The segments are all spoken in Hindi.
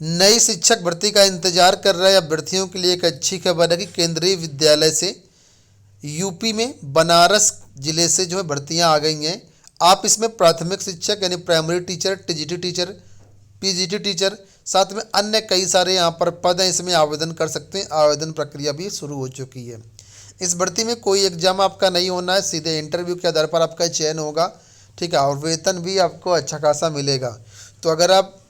नई शिक्षक भर्ती का इंतजार कर रहे अभ्यर्थियों के लिए एक अच्छी खबर है कि केंद्रीय विद्यालय से यूपी में बनारस जिले से जो है भर्तियां आ गई हैं। आप इसमें प्राथमिक शिक्षक यानी primary teacher, TGT teacher, PGT teacher, साथ में अन्य कई सारे यहाँ पर पद हैं, इसमें आवेदन कर सकते हैं। आवेदन प्रक्रिया भी शुरू हो चुकी है। इस भर्ती में कोई एग्जाम आपका नहीं होना है, सीधे इंटरव्यू के आधार पर आपका चयन होगा। ठीक है, और वेतन भी आपको अच्छा खासा मिलेगा। तो अगर आप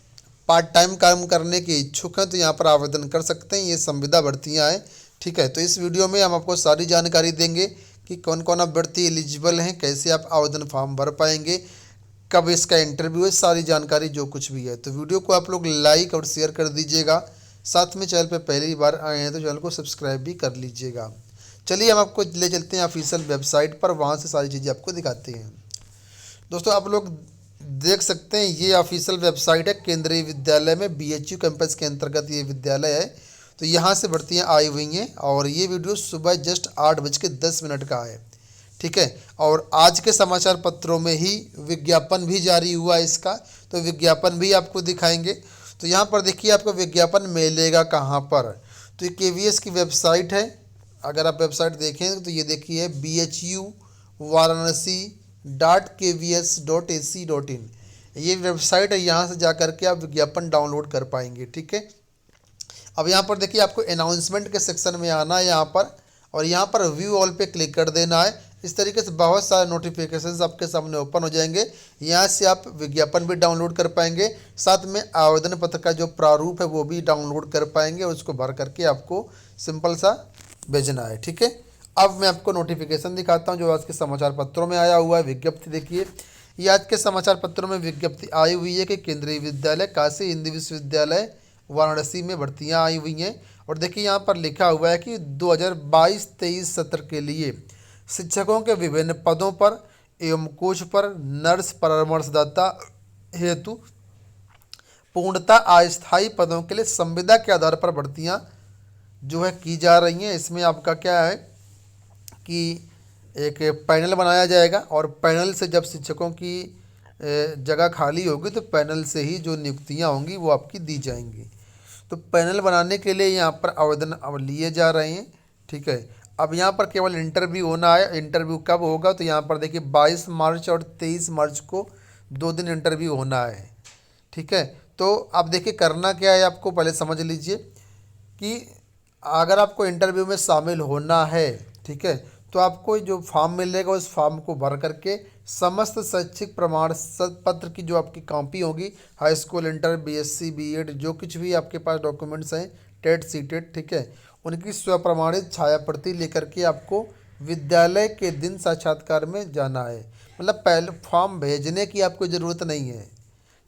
पार्ट टाइम काम करने के इच्छुक हैं तो यहाँ पर आवेदन कर सकते हैं। ये संविदा भर्तियाँ हैं। ठीक है, तो इस वीडियो में हम आपको सारी जानकारी देंगे कि कौन कौन अभ्यर्थी एलिजिबल हैं, कैसे आप आवेदन फॉर्म भर पाएंगे, कब इसका इंटरव्यू है, सारी जानकारी जो कुछ भी है। तो वीडियो को आप लोग लाइक और शेयर कर दीजिएगा। साथ में चैनल पर पहली बार आए हैं तो चैनल को सब्सक्राइब भी कर लीजिएगा। चलिए हम आपको ले चलते हैं ऑफिशियल वेबसाइट पर, वहाँ से सारी चीज़ें आपको दिखाते हैं। दोस्तों आप लोग देख सकते हैं ये ऑफिशियल वेबसाइट है केंद्रीय विद्यालय में, बीएचयू कैंपस के अंतर्गत ये विद्यालय है। तो यहाँ से भर्तियाँ आई हुई हैं और ये वीडियो सुबह जस्ट 8:10 का है। ठीक है, और आज के समाचार पत्रों में ही विज्ञापन भी जारी हुआ है इसका, तो विज्ञापन भी आपको दिखाएंगे। तो यहाँ पर देखिए आपको विज्ञापन मिलेगा कहाँ पर, तो ये केवीएस की वेबसाइट है। अगर आप वेबसाइट देखें तो ये देखिए BHU varanasi.kvs.ac.in, ये वेबसाइट है। यहाँ से जा करके आप विज्ञापन डाउनलोड कर पाएंगे। ठीक है, अब यहाँ पर देखिए आपको अनाउंसमेंट के सेक्शन में आना है यहाँ पर, और यहाँ पर व्यू ऑल पे क्लिक कर देना है। इस तरीके से बहुत सारे नोटिफिकेशंस आपके सामने ओपन हो जाएंगे। यहाँ से आप विज्ञापन भी डाउनलोड कर पाएंगे, साथ में आवेदन पत्र का जो प्रारूप है वो भी डाउनलोड कर पाएंगे, और उसको भर करके आपको सिंपल सा भेजना है। ठीक है, अब मैं आपको नोटिफिकेशन दिखाता हूँ जो आज के समाचार पत्रों में आया हुआ है। विज्ञप्ति देखिए, ये आज के समाचार पत्रों में विज्ञप्ति आई हुई है कि केंद्रीय विद्यालय काशी हिंदी विश्वविद्यालय वाराणसी में भर्तियां आई हुई हैं। और देखिए यहाँ पर लिखा हुआ है कि 2022-23 सत्र के लिए शिक्षकों के विभिन्न पदों पर एवं कोच पर नर्स परामर्शदाता हेतु पूर्णतः अस्थायी पदों के लिए संविदा के आधार पर भर्तियां जो है की जा रही हैं। इसमें आपका क्या है कि एक पैनल बनाया जाएगा, और पैनल से जब शिक्षकों की जगह खाली होगी तो पैनल से ही जो नियुक्तियां होंगी वो आपकी दी जाएंगी। तो पैनल बनाने के लिए यहाँ पर आवेदन अब लिए जा रहे हैं। ठीक है, अब यहाँ पर केवल इंटरव्यू होना है। इंटरव्यू कब होगा तो यहाँ पर देखिए 22 मार्च और 23 मार्च को 2 दिन इंटरव्यू होना है। ठीक है, तो आप देखिए करना क्या है, आपको पहले समझ लीजिए कि अगर आपको इंटरव्यू में शामिल होना है, ठीक है, तो आपको जो फॉर्म मिलेगा उस फॉर्म को भर करके समस्त शैक्षिक प्रमाण पत्र की जो आपकी कॉपी होगी, high school, inter, BSc, BEd, जो कुछ भी आपके पास डॉक्यूमेंट्स हैं, टेट सीटेट, ठीक है, उनकी स्वप्रमाणित छाया प्रति लेकर के आपको विद्यालय के दिन साक्षात्कार में जाना है। मतलब पहले फॉर्म भेजने की आपको ज़रूरत नहीं है।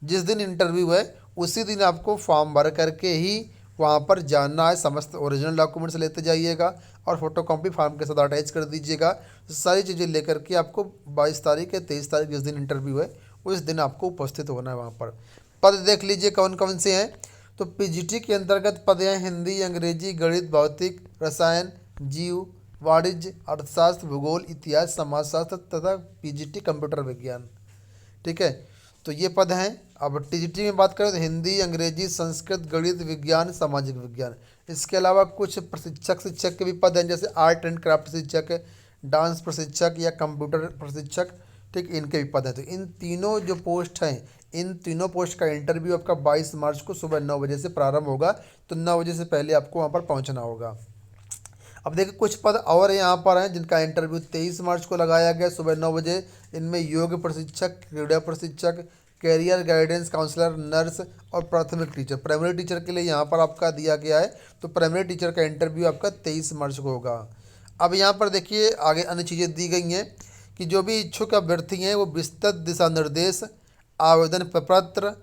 जिस दिन इंटरव्यू है उसी दिन आपको फॉर्म भर करके ही वहाँ पर जाना है। समस्त ओरिजिनल डॉक्यूमेंट्स लेते जाइएगा और फोटोकॉपी फॉर्म के साथ अटैच कर दीजिएगा। सारी चीज़ें लेकर के आपको 22 तारीख या 23 तारीख जिस दिन इंटरव्यू है उस दिन आपको उपस्थित होना है वहाँ पर। पद देख लीजिए कौन कौन से हैं। तो पीजीटी के अंतर्गत पद हैं हिंदी, अंग्रेजी, गणित, भौतिक, रसायन, जीव, वाणिज्य, अर्थशास्त्र, भूगोल, इतिहास, समाजशास्त्र तथा पीजीटी कंप्यूटर विज्ञान। ठीक है, तो ये पद हैं। अब टीजीटी में बात करें तो हिंदी, अंग्रेजी, संस्कृत, गणित, विज्ञान, सामाजिक विज्ञान। इसके अलावा कुछ शिक्षक के भी पद हैं, जैसे आर्ट एंड क्राफ्ट शिक्षक, डांस प्रशिक्षक या कंप्यूटर प्रशिक्षक। ठीक, इनके भी पद हैं। तो इन तीनों जो पोस्ट हैं, इन तीनों पोस्ट का इंटरव्यू आपका 22 मार्च को सुबह 9 बजे से प्रारंभ होगा। तो 9 बजे से पहले आपको वहाँ पर पहुँचना होगा। अब देखिए कुछ पद और यहाँ पर हैं जिनका इंटरव्यू 23 मार्च को लगाया गया सुबह 9 बजे। इनमें योग प्रशिक्षक, क्रीड़ा प्रशिक्षक, कैरियर गाइडेंस काउंसलर, नर्स और प्राथमिक टीचर। प्राइमरी टीचर के लिए यहाँ पर आपका दिया गया है। तो प्राइमरी टीचर का इंटरव्यू आपका 23 मार्च को होगा। अब यहाँ पर देखिए आगे अन्य चीज़ें दी गई हैं कि जो भी इच्छुक अभ्यर्थी हैं वो विस्तृत दिशा निर्देश, आवेदन पत्र,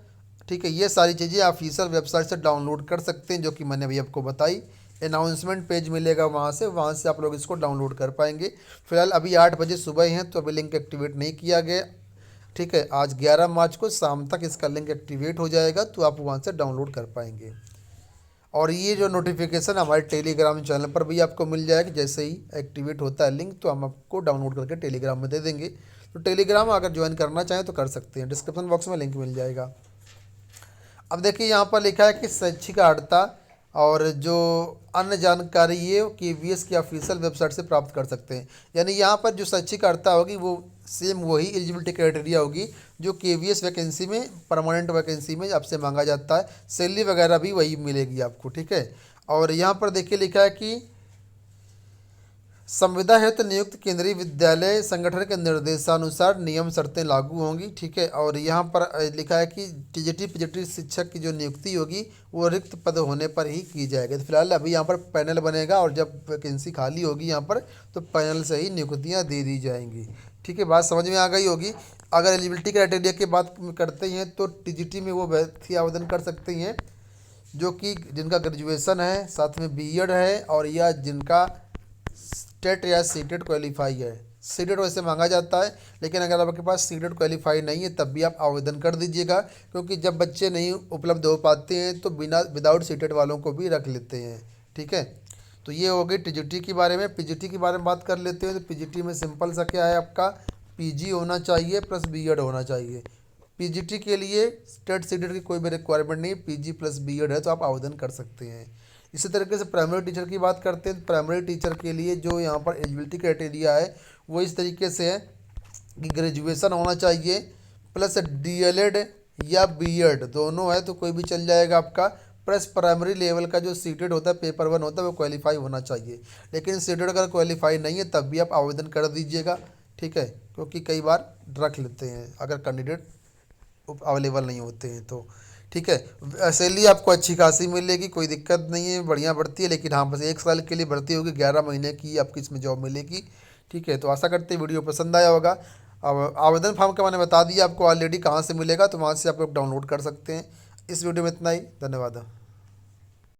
ठीक है, ये सारी चीज़ें ऑफिशियल वेबसाइट से डाउनलोड कर सकते हैं, जो कि मैंने अभी आपको बताई। अनाउंसमेंट पेज मिलेगा वहाँ से आप लोग इसको डाउनलोड कर पाएंगे। फिलहाल अभी 8 बजे सुबह हैं तो अभी लिंक एक्टिवेट नहीं किया गया। ठीक है, आज 11 मार्च को शाम तक इसका लिंक एक्टिवेट हो जाएगा तो आप वहाँ से डाउनलोड कर पाएंगे। और ये जो नोटिफिकेशन हमारे टेलीग्राम चैनल पर भी आपको मिल जाएगा। जैसे ही एक्टिवेट होता है लिंक तो हम आपको डाउनलोड करके टेलीग्राम में दे देंगे। तो टेलीग्राम अगर ज्वाइन करना चाहें तो कर सकते हैं, डिस्क्रिप्शन बॉक्स में लिंक मिल जाएगा। अब देखिए यहाँ पर लिखा है कि शैक्षिक अर्हता और जो अन्य जानकारी ये KVS की ऑफिशियल वेबसाइट से प्राप्त कर सकते हैं। यानी यहाँ पर जो शैक्षिक अर्हता होगी वो सेम वही एलिजिबिलिटी क्राइटेरिया होगी जो KVS वैकेंसी में, परमानेंट वैकेंसी में आपसे मांगा जाता है। सैलरी वगैरह भी वही मिलेगी आपको, ठीक है। और यहाँ पर देखिए लिखा है कि संविदा हेतु नियुक्त केंद्रीय विद्यालय संगठन के निर्देशानुसार नियम शर्तें लागू होंगी, ठीक है। और यहाँ पर लिखा है कि TGT PGT शिक्षक की जो नियुक्ति होगी वो रिक्त पद होने पर ही की जाएगी। तो फिलहाल अभी यहाँ पर पैनल बनेगा और जब वैकेंसी खाली होगी यहाँ पर तो पैनल से ही नियुक्तियाँ दे दी जाएंगी, ठीक है। बात समझ में आ गई होगी। अगर एलिजिबिलिटी क्राइटेरिया की बात करते हैं तो TGT में वो व्यक्ति आवेदन कर सकते हैं जो कि जिनका ग्रेजुएशन है, साथ में B.Ed है, और या जिनका टेट या सीटेट क्वालिफाई है। सीटेट वैसे मांगा जाता है, लेकिन अगर आपके पास सीटेट क्वालिफाई नहीं है तब भी आप आवेदन कर दीजिएगा, क्योंकि जब बच्चे नहीं उपलब्ध हो पाते हैं तो बिना विदाउट सीटेट वालों को भी रख लेते हैं, ठीक है। तो ये हो गई TGT के बारे में। PGT के बारे में बात कर लेते हैं। तो PGT में सिंपल सा क्या है, आपका PG होना चाहिए प्लस B.Ed होना चाहिए। PGT के लिए टेट सीटेट की कोई भी रिक्वायरमेंट नहीं, PG प्लस B.Ed है तो आप आवेदन कर सकते हैं। इसी तरीके से प्राइमरी टीचर की बात करते हैं। प्राइमरी टीचर के लिए जो यहाँ पर एलिजिबिलिटी क्राइटेरिया है वो इस तरीके से है कि ग्रेजुएशन होना चाहिए प्लस DLED या B.Ed दोनों है तो कोई भी चल जाएगा आपका, प्लस प्राइमरी लेवल का जो सीटेड होता है, पेपर 1 होता है, वो क्वालिफाई होना चाहिए। लेकिन सीटेड अगर क्वालिफाई नहीं है तब भी आप आवेदन कर दीजिएगा, ठीक है, क्योंकि कई बार रख लेते हैं अगर कैंडिडेट अवेलेबल नहीं होते हैं तो, ठीक है। सैलरी आपको अच्छी खासी मिलेगी, कोई दिक्कत नहीं है, बढ़िया बढ़ती है। लेकिन हाँ, बस 1 साल के लिए भर्ती होगी, 11 महीने की आपकी इसमें जॉब मिलेगी, ठीक है। तो आशा करते हैं वीडियो पसंद आया होगा। अब आवेदन फॉर्म का मैंने बता दिया आपको ऑलरेडी कहाँ से मिलेगा, तो वहाँ से आप लोग डाउनलोड कर सकते हैं। इस वीडियो में इतना ही, धन्यवाद।